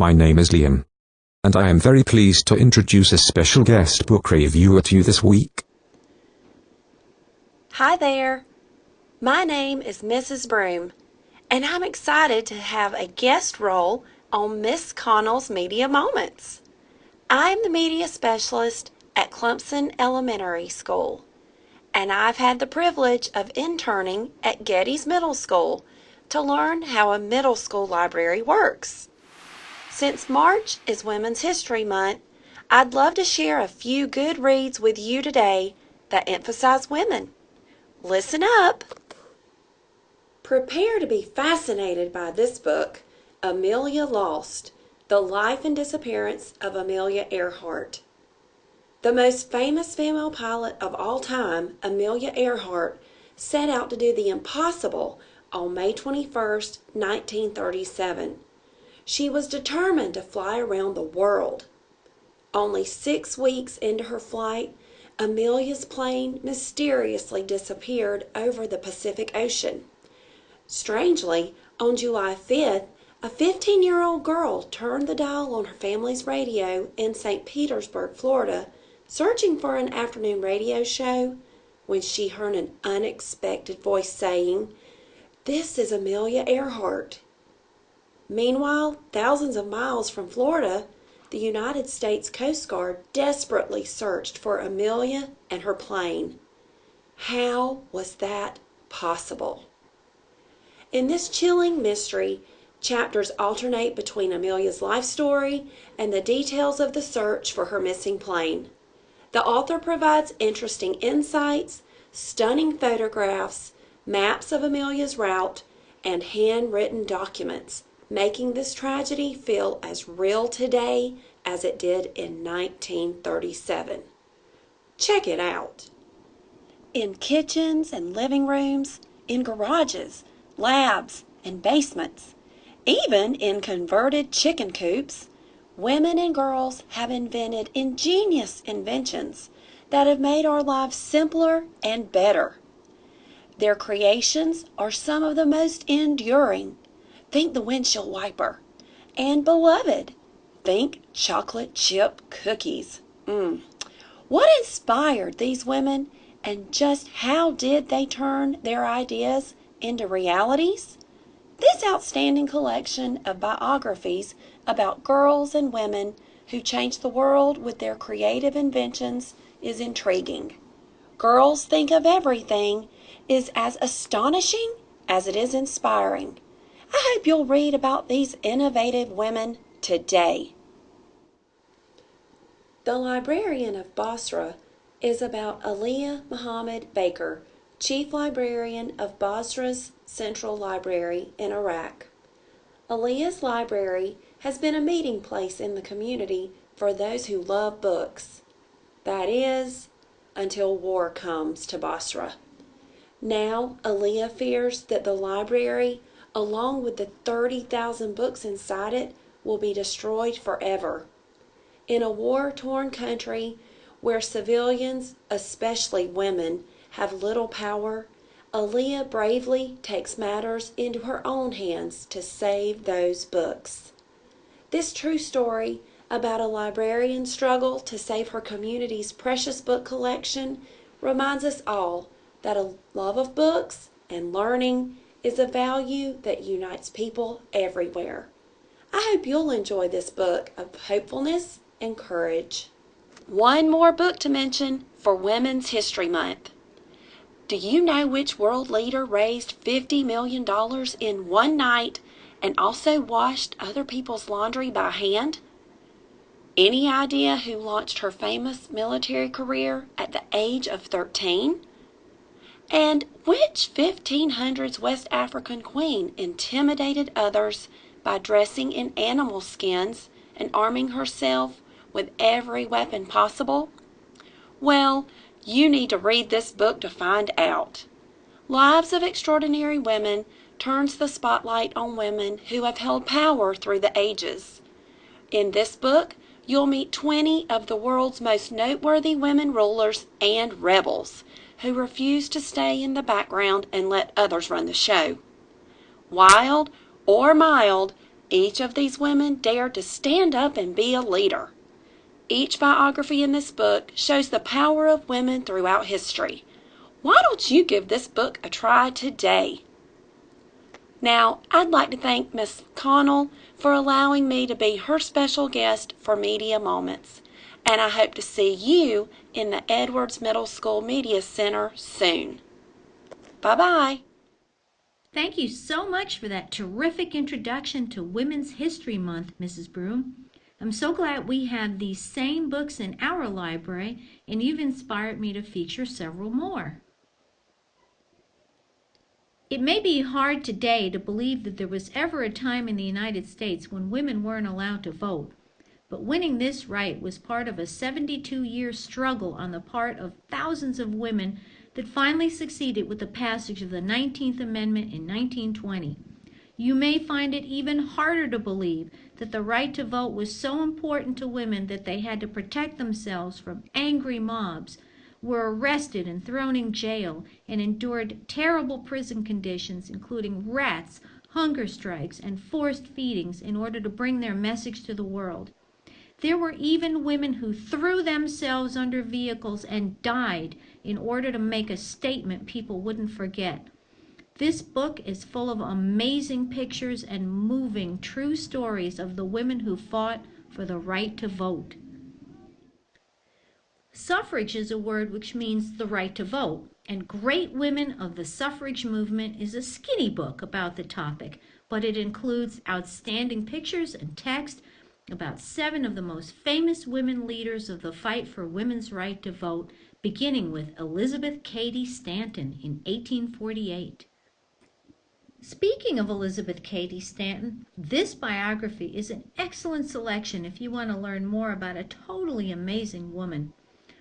My name is Liam, and I am very pleased to introduce a special guest book reviewer to you this week. Hi there, my name is Mrs. Broom, and I'm excited to have a guest role on Miss Connell's Media Moments. I'm the media specialist at Clumpson Elementary School, and I've had the privilege of interning at Getty's Middle School to learn how a middle school library works. Since March is Women's History Month, I'd love to share a few good reads with you today that emphasize women. Listen up! Prepare to be fascinated by this book, Amelia Lost, The Life and Disappearance of Amelia Earhart. The most famous female pilot of all time, Amelia Earhart, set out to do the impossible on May 21, 1937. She was determined to fly around the world. Only 6 weeks into her flight, Amelia's plane mysteriously disappeared over the Pacific Ocean. Strangely, on July 5th, a 15-year-old girl turned the dial on her family's radio in St. Petersburg, Florida, searching for an afternoon radio show, when she heard an unexpected voice saying, "This is Amelia Earhart." Meanwhile, thousands of miles from Florida, the United States Coast Guard desperately searched for Amelia and her plane. How was that possible? In this chilling mystery, chapters alternate between Amelia's life story and the details of the search for her missing plane. The author provides interesting insights, stunning photographs, maps of Amelia's route, and handwritten documents, making this tragedy feel as real today as it did in 1937. Check it out. In kitchens and living rooms, in garages, labs, and basements, even in converted chicken coops, women and girls have invented ingenious inventions that have made our lives simpler and better. Their creations are some of the most enduring. Think the windshield wiper. And beloved, think chocolate chip cookies. What inspired these women, and just how did they turn their ideas into realities? This outstanding collection of biographies about girls and women who changed the world with their creative inventions is intriguing. Girls Think of Everything is as astonishing as it is inspiring. I hope you'll read about these innovative women today. The Librarian of Basra is about Aliyah Muhammad Baker, Chief Librarian of Basra's Central Library in Iraq. Aliyah's library has been a meeting place in the community for those who love books. That is, until war comes to Basra. Now, Aliyah fears that the library, along with the 30,000 books inside it, will be destroyed forever. In a war-torn country where civilians, especially women, have little power, Aliyah bravely takes matters into her own hands to save those books. This true story about a librarian's struggle to save her community's precious book collection reminds us all that a love of books and learning is a value that unites people everywhere. I hope you'll enjoy this book of hopefulness and courage. One more book to mention for Women's History Month. Do you know which world leader raised $50 million in one night and also washed other people's laundry by hand? Any idea who launched her famous military career at the age of 13? And which 1500s West African queen intimidated others by dressing in animal skins and arming herself with every weapon possible? Well, you need to read this book to find out. Lives of Extraordinary Women turns the spotlight on women who have held power through the ages. In this book, you'll meet 20 of the world's most noteworthy women rulers and rebels who refuse to stay in the background and let others run the show. Wild or mild, Each of these women dared to stand up and be a leader. Each biography in this book shows the power of women throughout history. Why don't you give this book a try today? Now, I'd like to thank Miss Connell for allowing me to be her special guest for Media Moments, and I hope to see you in the Edwards Middle School Media Center soon. Bye-bye. Thank you so much for that terrific introduction to Women's History Month, Mrs. Broom. I'm so glad we have these same books in our library, and you've inspired me to feature several more. It may be hard today to believe that there was ever a time in the United States when women weren't allowed to vote, but winning this right was part of a 72-year struggle on the part of thousands of women that finally succeeded with the passage of the 19th Amendment in 1920. You may find it even harder to believe that the right to vote was so important to women that they had to protect themselves from angry mobs, were arrested and thrown in jail, and endured terrible prison conditions, including rats, hunger strikes, and forced feedings in order to bring their message to the world. There were even women who threw themselves under vehicles and died in order to make a statement people wouldn't forget. This book is full of amazing pictures and moving true stories of the women who fought for the right to vote. Suffrage is a word which means the right to vote, and Great Women of the Suffrage Movement is a skinny book about the topic, but it includes outstanding pictures and text about 7 of the most famous women leaders of the fight for women's right to vote, beginning with Elizabeth Cady Stanton in 1848. Speaking of Elizabeth Cady Stanton, this biography is an excellent selection if you want to learn more about a totally amazing woman.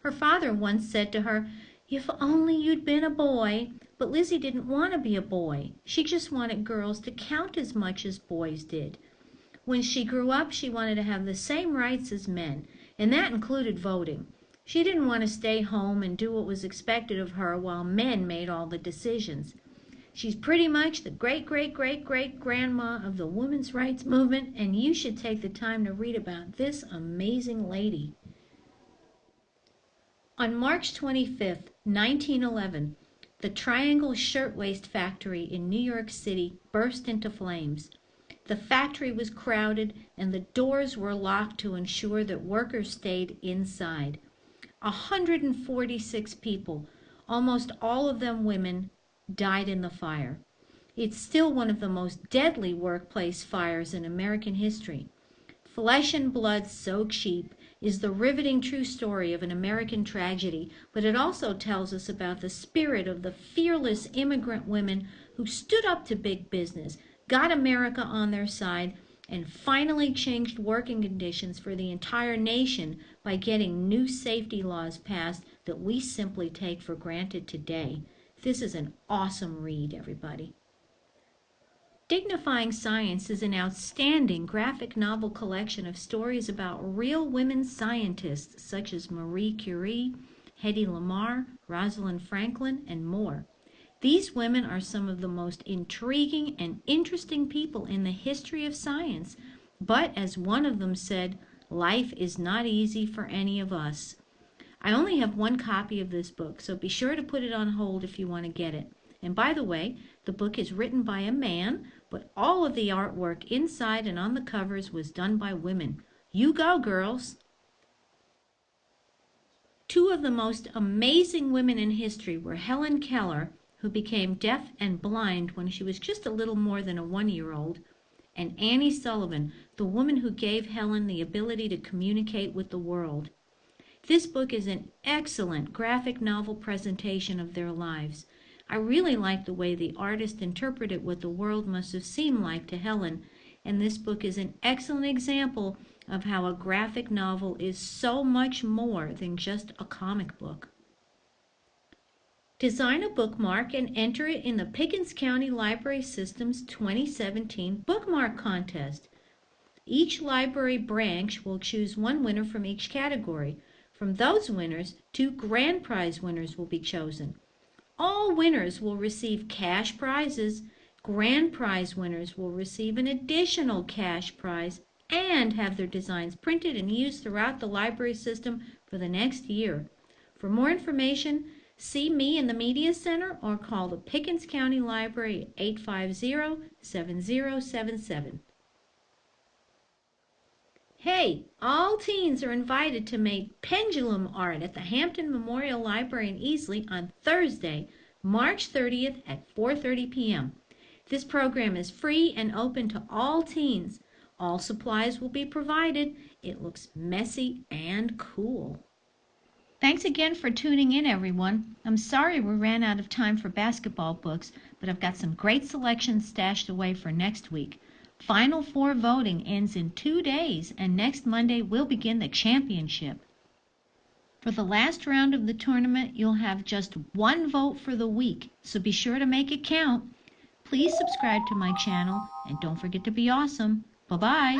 Her father once said to her, "If only you'd been a boy." But Lizzie didn't want to be a boy. She just wanted girls to count as much as boys did. When she grew up, she wanted to have the same rights as men, and that included voting. She didn't want to stay home and do what was expected of her while men made all the decisions. She's pretty much the great-great-great-great-grandma of the women's rights movement, and you should take the time to read about this amazing lady. On March 25, 1911, the Triangle Shirtwaist Factory in New York City burst into flames. The factory was crowded, and the doors were locked to ensure that workers stayed inside. 146 people, almost all of them women, died in the fire. It's still one of the most deadly workplace fires in American history. Flesh and Blood So Cheap is the riveting true story of an American tragedy, but it also tells us about the spirit of the fearless immigrant women who stood up to big business, got America on their side, and finally changed working conditions for the entire nation by getting new safety laws passed that we simply take for granted today. This is an awesome read, everybody. Dignifying Science is an outstanding graphic novel collection of stories about real women scientists such as Marie Curie, Hedy Lamarr, Rosalind Franklin, and more. These women are some of the most intriguing and interesting people in the history of science, but as one of them said, life is not easy for any of us. I only have one copy of this book, so be sure to put it on hold if you want to get it. And by the way, the book is written by a man, but all of the artwork inside and on the covers was done by women. You go, girls! 2 of the most amazing women in history were Helen Keller, who became deaf and blind when she was just a little more than a 1-year-old, and Annie Sullivan, the woman who gave Helen the ability to communicate with the world. This book is an excellent graphic novel presentation of their lives. I really like the way the artist interpreted what the world must have seemed like to Helen, and this book is an excellent example of how a graphic novel is so much more than just a comic book. Design a bookmark and enter it in the Pickens County Library System's 2017 Bookmark Contest. Each library branch will choose one winner from each category. From those winners, 2 grand prize winners will be chosen. All winners will receive cash prizes, Grand prize winners will receive an additional cash prize and have their designs printed and used throughout the library system for the next year. For more information, see me in the Media Center or call the Pickens County Library at 850-7077. Hey, all teens are invited to make pendulum art at the Hampton Memorial Library in Easley on Thursday, March 30th at 4:30 p.m. This program is free and open to all teens. All supplies will be provided. It looks messy and cool. Thanks again for tuning in, everyone. I'm sorry we ran out of time for basketball books, but I've got some great selections stashed away for next week. Final four voting ends in 2 days, and next Monday we'll begin the championship. For the last round of the tournament, you'll have just one vote for the week, so be sure to make it count. Please subscribe to my channel, and don't forget to be awesome. Bye-bye.